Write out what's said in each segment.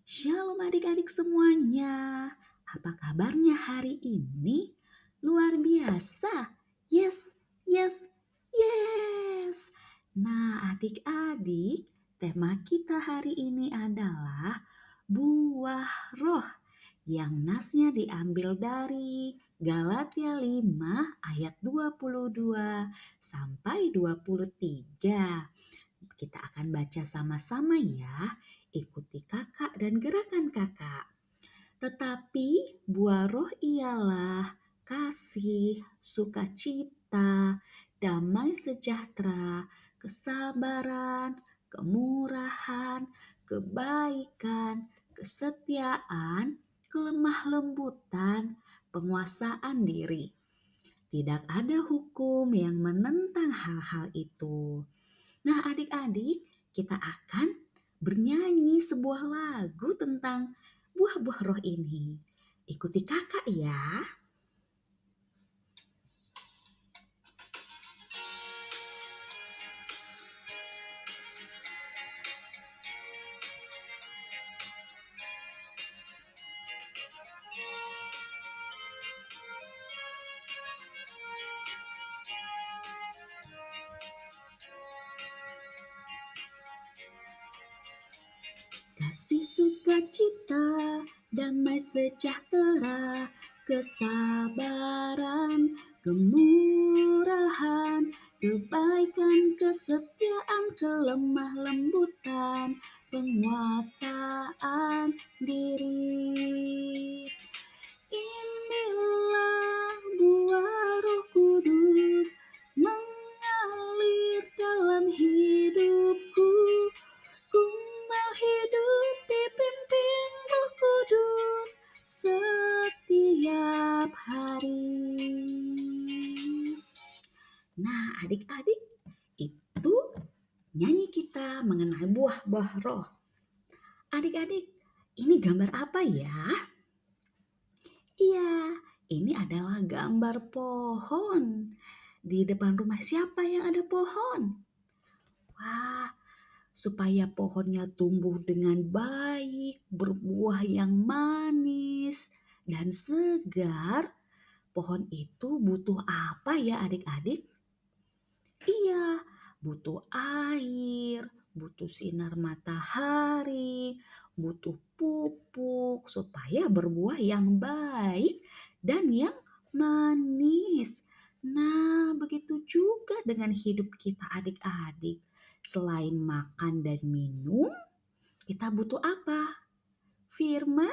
Shalom adik-adik semuanya. Apa kabarnya hari ini? Luar biasa. Yes, yes, yes. Nah, adik-adik, tema kita hari ini adalah buah roh yang nasnya diambil dari Galatia 5 ayat 22 sampai 23. Kita akan baca sama-sama ya. Ikuti kakak dan gerakan kakak. Tetapi buah roh ialah kasih, sukacita, damai sejahtera, kesabaran, kemurahan, kebaikan, kesetiaan, kelemah lembutan, penguasaan diri. Tidak ada hukum yang menentang hal-hal itu. Nah, adik-adik, kita akan bernyanyi sebuah lagu tentang buah-buah roh ini. Ikuti kakak ya. Kasih sukacita, damai sejahtera, kesabaran, kemurahan, kebaikan, kesetiaan, kelemah lembutan, penguasaan diri. Inilah buah Roh Kudus mengalir dalam hidupku. Ku mau hidup dipimpin Roh Kudus setiap hari. Nah, adik-adik, itu nyanyi kita mengenai buah-buah roh. Adik-adik, ini gambar apa ya? Iya, ini adalah gambar pohon. Di depan rumah siapa yang ada pohon? Wah, supaya pohonnya tumbuh dengan baik, berbuah yang manis dan segar, pohon itu butuh apa ya adik-adik? Iya, butuh air, butuh sinar matahari, butuh pupuk supaya berbuah yang baik dan yang manis. Nah, begitu juga dengan hidup kita adik-adik. Selain makan dan minum, kita butuh apa? Firman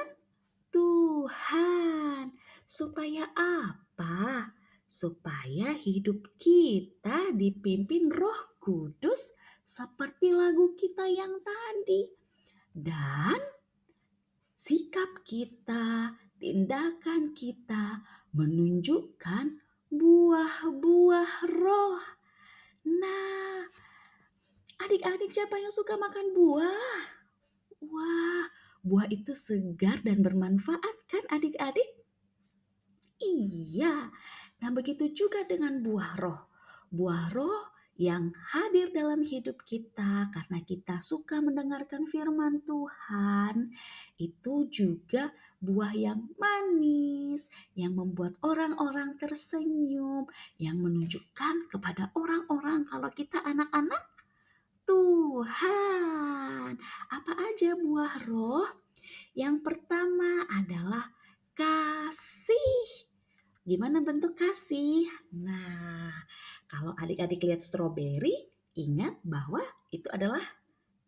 Tuhan. Supaya apa? Supaya hidup kita dipimpin Roh Kudus seperti lagu kita yang tadi. Dan sikap kita, tindakan kita menunjukkan buah-buah roh. Nah, adik-adik siapa yang suka makan buah? Wah, buah itu segar dan bermanfaat kan adik-adik? Iya, nah begitu juga dengan buah roh. Buah roh yang hadir dalam hidup kita karena kita suka mendengarkan firman Tuhan, itu juga buah yang manis, yang membuat orang-orang tersenyum, yang menunjukkan kepada orang-orang kalau kita anak-anak Tuhan. Apa aja buah roh? Yang pertama adalah kasih. Gimana bentuk kasih? Nah, kalau adik-adik lihat stroberi, ingat bahwa itu adalah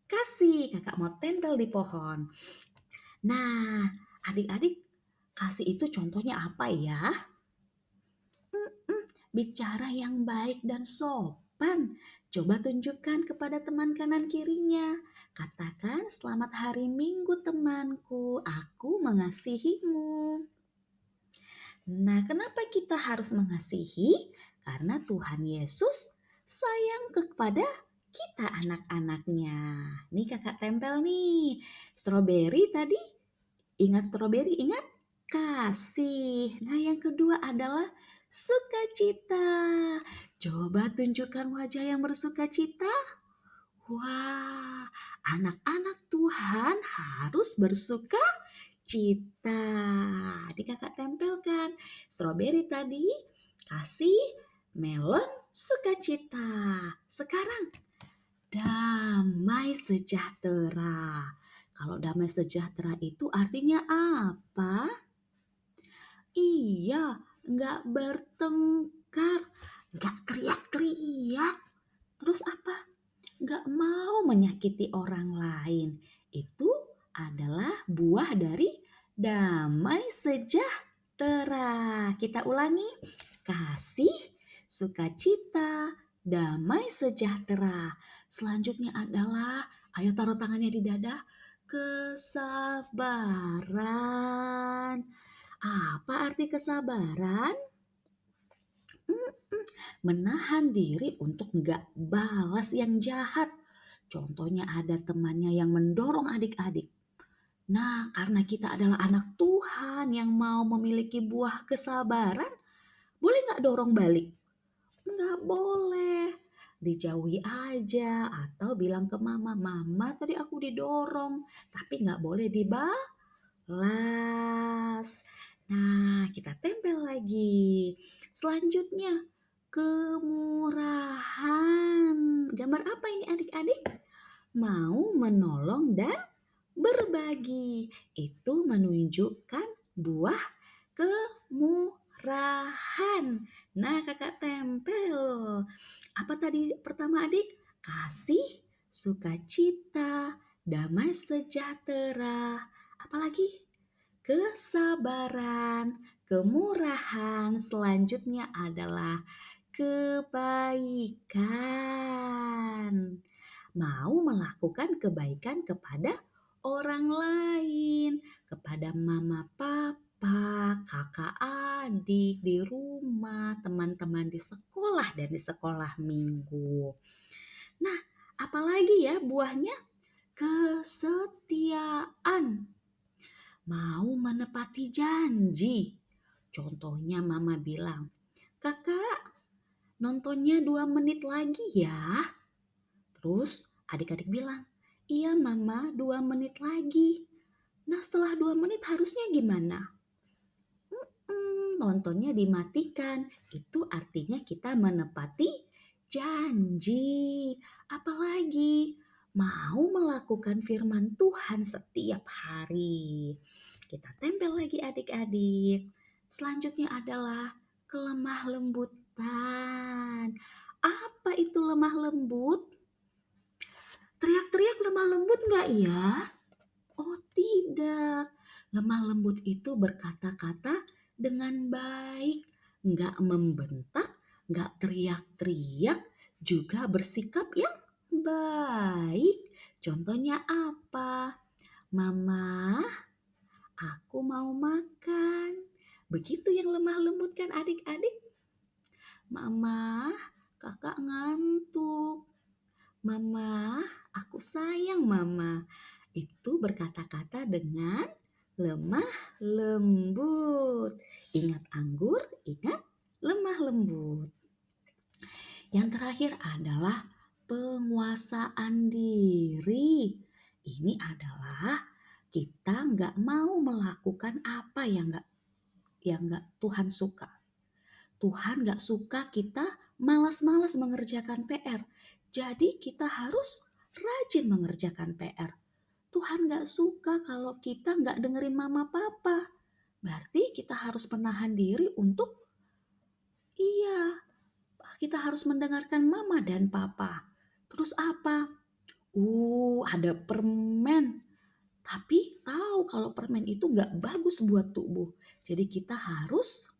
kasih. Kakak mau tempel di pohon. Nah, adik-adik, kasih itu contohnya apa ya? Bicara yang baik dan sopan. Coba tunjukkan kepada teman kanan kirinya. Katakan, selamat hari Minggu temanku, aku mengasihimu. Nah, kenapa kita harus mengasihi? Karena Tuhan Yesus sayang kepada kita anak-anaknya. Nih kakak tempel nih. Stroberi tadi, ingat stroberi, ingat kasih. Nah, yang kedua adalah sukacita. Coba tunjukkan wajah yang bersukacita. Wah, anak-anak Tuhan harus bersuka cita. Di kakak tempelkan stroberi tadi, kasih melon sukacita. Sekarang damai sejahtera. Kalau damai sejahtera itu artinya apa? Iya, nggak bertengkar, nggak teriak-teriak. Terus apa? Nggak mau menyakiti orang lain. Itu adalah buah dari damai sejahtera. Kita ulangi, kasih, sukacita, damai sejahtera. Selanjutnya adalah, ayo taruh tangannya di dada, kesabaran. Apa arti kesabaran? Menahan diri untuk nggak balas yang jahat. Contohnya ada temannya yang mendorong adik-adik. Nah, karena kita adalah anak Tuhan yang mau memiliki buah kesabaran, boleh nggak dorong balik? Nggak boleh. Dijauhi aja atau bilang ke mama, mama tadi aku didorong, tapi nggak boleh dibalas. Nah, kita tempel lagi. Selanjutnya, kemurahan. Gambar apa ini adik-adik? Mau menolong dan berbagi. Itu menunjukkan buah kemurahan. Nah, kakak tempel. Apa tadi pertama adik? Kasih, sukacita, damai sejahtera. Apalagi? Kesabaran, kemurahan. Selanjutnya adalah kebaikan. Mau melakukan kebaikan kepada orang lain, kepada mama papa, kakak adik di rumah, teman-teman di sekolah dan di sekolah minggu. Nah, apalagi ya buahnya? Kesetiaan. Mau menepati janji. Contohnya mama bilang, kakak nontonnya 2 menit lagi ya. Terus adik-adik bilang, iya mama 2 menit lagi. Nah setelah 2 menit harusnya gimana? Nontonnya dimatikan. Itu artinya kita menepati janji. Apalagi mau melakukan firman Tuhan setiap hari. Kita tempel lagi adik-adik. Selanjutnya adalah kelemah lembutan. Apa itu lemah lembut? Teriak-teriak lemah lembut enggak ya? Oh tidak. Lemah lembut itu berkata-kata dengan baik. Enggak membentak, enggak teriak-teriak, juga bersikap yang baik. Contohnya apa? Mama, aku mau makan. Begitu yang lemah lembut kan adik-adik? Mama, kakak ngantuk. Mama, aku sayang mama. Itu berkata-kata dengan lemah lembut. Ingat anggur, ingat lemah lembut. Yang terakhir adalah penguasaan diri. Ini adalah kita nggak mau melakukan apa yang nggak Tuhan suka. Tuhan nggak suka kita malas-malas mengerjakan PR. Jadi kita harus rajin mengerjakan PR. Tuhan nggak suka kalau kita nggak dengerin mama papa. Berarti kita harus menahan diri untuk kita harus mendengarkan mama dan papa. Terus apa? Ada permen. Tapi tahu kalau permen itu nggak bagus buat tubuh. Jadi kita harus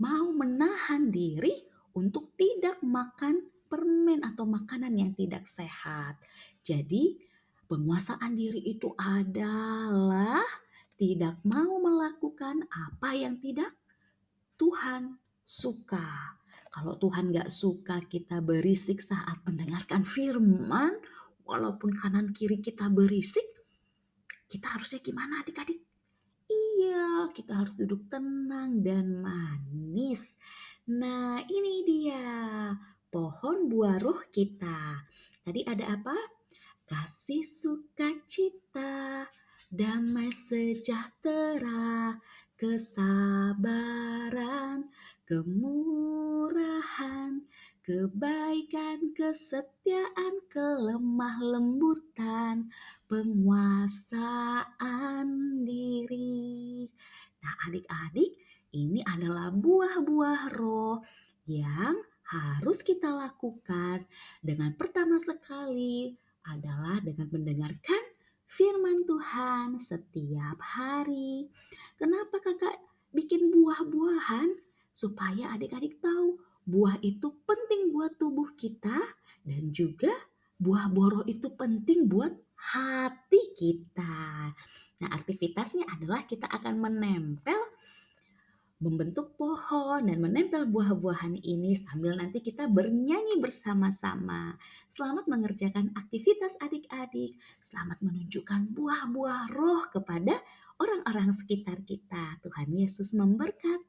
mau menahan diri untuk tidak makan permen atau makanan yang tidak sehat. Jadi penguasaan diri itu adalah tidak mau melakukan apa yang tidak Tuhan suka. Kalau Tuhan gak suka kita berisik saat mendengarkan firman, walaupun kanan kiri kita berisik, kita harusnya gimana adik-adik? Iya, kita harus duduk tenang dan manis. Nah, ini dia pohon buah roh kita. Tadi ada apa? Kasih sukacita, damai sejahtera, kesabaran, kemurahan, kebaikan, kesetiaan, kelemah lembutan, penguasaan diri. Nah, adik-adik, ini adalah buah-buah roh yang harus kita lakukan dengan pertama sekali adalah dengan mendengarkan firman Tuhan setiap hari. Kenapa kakak bikin buah-buahan? Supaya adik-adik tahu buah itu penting buat tubuh kita dan juga buah boro itu penting buat hati kita. Nah, aktivitasnya adalah kita akan membentuk pohon dan menempel buah-buahan ini sambil nanti kita bernyanyi bersama-sama. Selamat mengerjakan aktivitas adik-adik. Selamat menunjukkan buah-buah roh kepada orang-orang sekitar kita. Tuhan Yesus memberkati.